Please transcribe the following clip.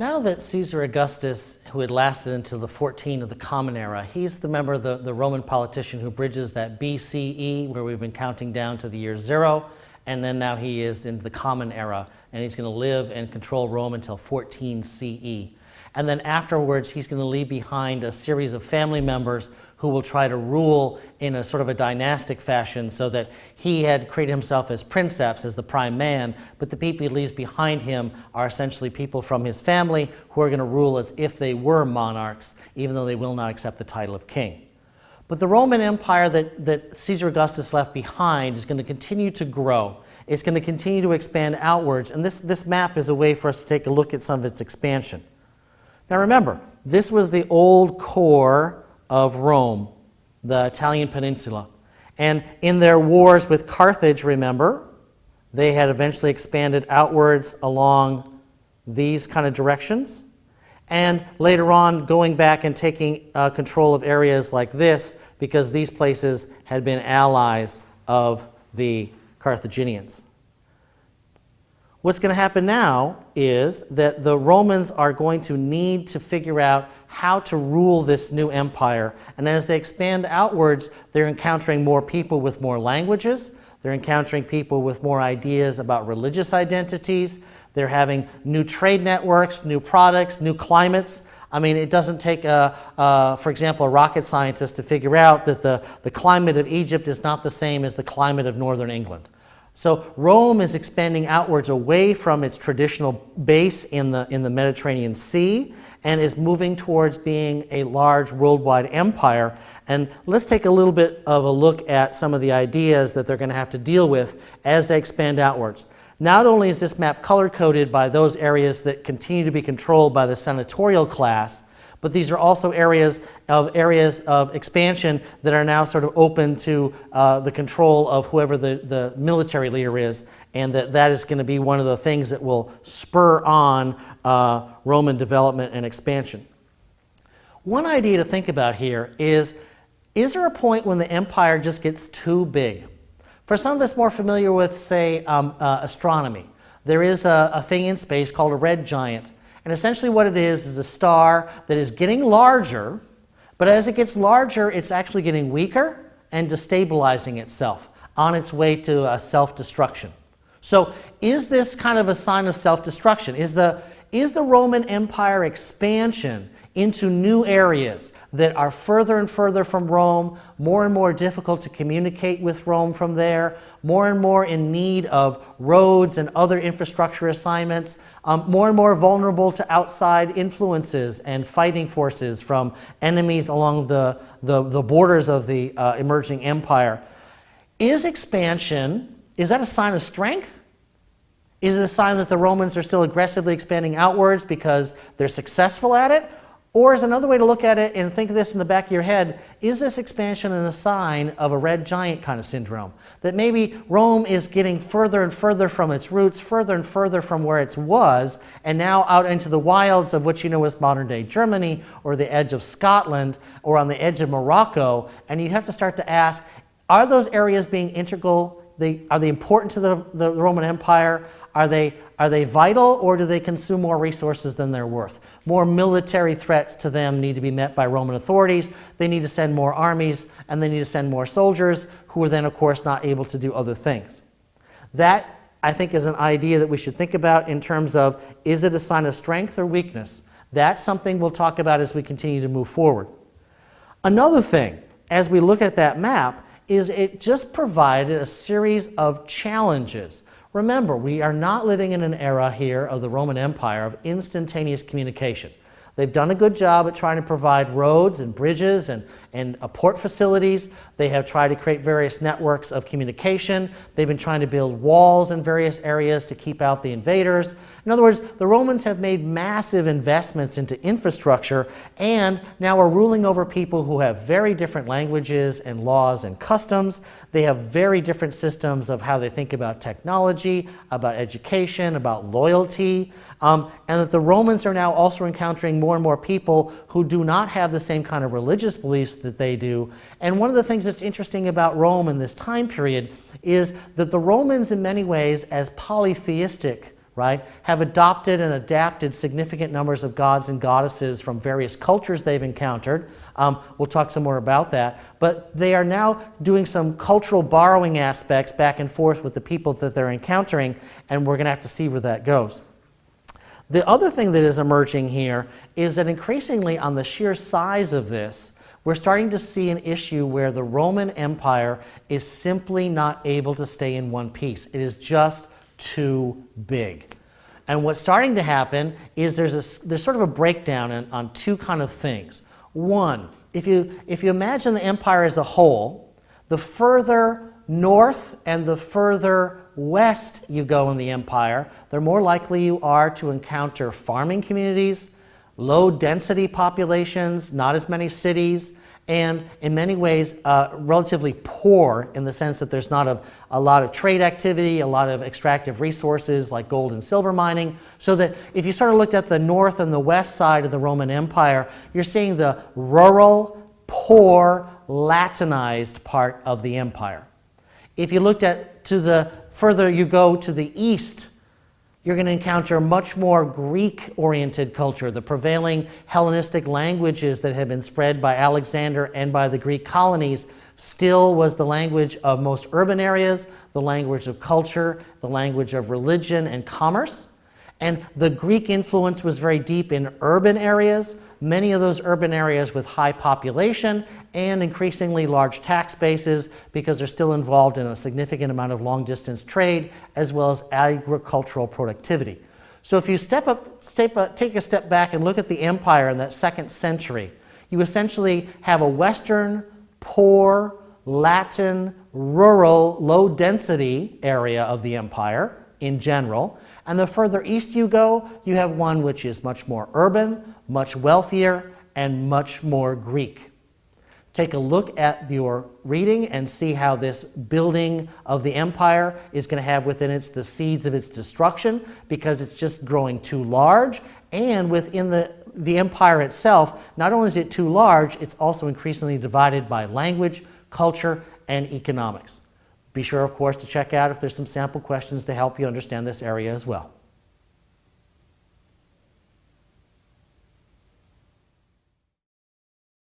now that Caesar Augustus, who had lasted until the 14 of the Common Era, he's the member of the Roman politician who bridges that BCE, where we've been counting down to the year 0, and then now he is in the Common Era, and he's going to live and control Rome until 14 CE. And then afterwards, he's going to leave behind a series of family members who will try to rule in a sort of a dynastic fashion, so that he had created himself as princeps, as the prime man, but the people he leaves behind him are essentially people from his family who are going to rule as if they were monarchs, even though they will not accept the title of king. But the Roman Empire that Caesar Augustus left behind is going to continue to grow. It's going to continue to expand outwards, and this map is a way for us to take a look at some of its expansion. Now remember, this was the old core of Rome, the Italian peninsula. And in their wars with Carthage, remember, they had eventually expanded outwards along these kind of directions. And later on, going back and taking control of areas like this, because these places had been allies of the Carthaginians. What's going to happen now is that the Romans are going to need to figure out how to rule this new empire. And as they expand outwards, they're encountering more people with more languages. They're encountering people with more ideas about religious identities. They're having new trade networks, new products, new climates. I mean, it doesn't take, for example, a rocket scientist to figure out that the climate of Egypt is not the same as the climate of northern England. So Rome is expanding outwards away from its traditional base in the Mediterranean Sea and is moving towards being a large worldwide empire. And let's take a little bit of a look at some of the ideas that they're going to have to deal with as they expand outwards. Not only is this map color-coded by those areas that continue to be controlled by the senatorial class, but these are also areas of expansion that are now sort of open to the control of whoever the military leader is, and that is going to be one of the things that will spur on Roman development and expansion. One idea to think about here is there a point when the empire just gets too big? For some of us more familiar with, say, astronomy, there is a thing in space called a red giant. And essentially what it is a star that is getting larger, but as it gets larger, it's actually getting weaker and destabilizing itself on its way to self-destruction. So is this kind of a sign of self-destruction? Is the Roman Empire expansion into new areas that are further and further from Rome, more and more difficult to communicate with Rome from there, more and more in need of roads and other infrastructure assignments, more and more vulnerable to outside influences and fighting forces from enemies along the borders of the emerging empire? Is expansion, is that a sign of strength? Is it a sign that the Romans are still aggressively expanding outwards because they're successful at it? Or is another way to look at it and think of this in the back of your head, is this expansion a sign of a red giant kind of syndrome? That maybe Rome is getting further and further from its roots, further and further from where it was, and now out into the wilds of what you know as modern-day Germany, or the edge of Scotland, or on the edge of Morocco, and you have to start to ask, are those areas being integral? Are they important to the Roman Empire? Are they vital, or do they consume more resources than they're worth? More military threats to them need to be met by Roman authorities. They need to send more armies, and they need to send more soldiers, who are then, of course, not able to do other things. That, I think, is an idea that we should think about in terms of, is it a sign of strength or weakness? That's something we'll talk about as we continue to move forward. Another thing, as we look at that map, is it just provided a series of challenges. Remember, we are not living in an era here of the Roman Empire of instantaneous communication. They've done a good job at trying to provide roads and bridges and port facilities. They have tried to create various networks of communication. They've been trying to build walls in various areas to keep out the invaders. In other words, the Romans have made massive investments into infrastructure and now are ruling over people who have very different languages and laws and customs. They have very different systems of how they think about technology, about education, about loyalty, and that the Romans are now also encountering more and more people who do not have the same kind of religious beliefs that they do. And one of the things that's interesting about Rome in this time period is that the Romans, in many ways, as polytheistic right, have adopted and adapted significant numbers of gods and goddesses from various cultures they've encountered. We'll talk some more about that. But they are now doing some cultural borrowing aspects back and forth with the people that they're encountering, and we're going to have to see where that goes. The other thing that is emerging here is that increasingly on the sheer size of this, we're starting to see an issue where the Roman Empire is simply not able to stay in one piece. It is just too big. And what's starting to happen is there's sort of a breakdown on two kind of things. One, if you imagine the empire as a whole, the further north and the further west you go in the empire, the more likely you are to encounter farming communities, low density populations, not as many cities, and in many ways relatively poor in the sense that there's not a lot of trade activity, a lot of extractive resources like gold and silver mining. So that if you sort of looked at the north and the west side of the Roman Empire, you're seeing the rural, poor, Latinized part of the empire. If you looked at to the further you go to the east, you're going to encounter much more Greek-oriented culture. The prevailing Hellenistic languages that had been spread by Alexander and by the Greek colonies still was the language of most urban areas, the language of culture, the language of religion and commerce. And the Greek influence was very deep in urban areas, many of those urban areas with high population and increasingly large tax bases because they're still involved in a significant amount of long-distance trade as well as agricultural productivity. So if you take a step back and look at the empire in that 2nd century, you essentially have a Western, poor, Latin, rural, low-density area of the empire in general. And the further east you go, you have one which is much more urban, much wealthier, and much more Greek. Take a look at your reading and see how this building of the empire is going to have within it the seeds of its destruction because it's just growing too large. And within the empire itself, not only is it too large, it's also increasingly divided by language, culture, and economics. Be sure, of course, to check out if there's some sample questions to help you understand this area as well.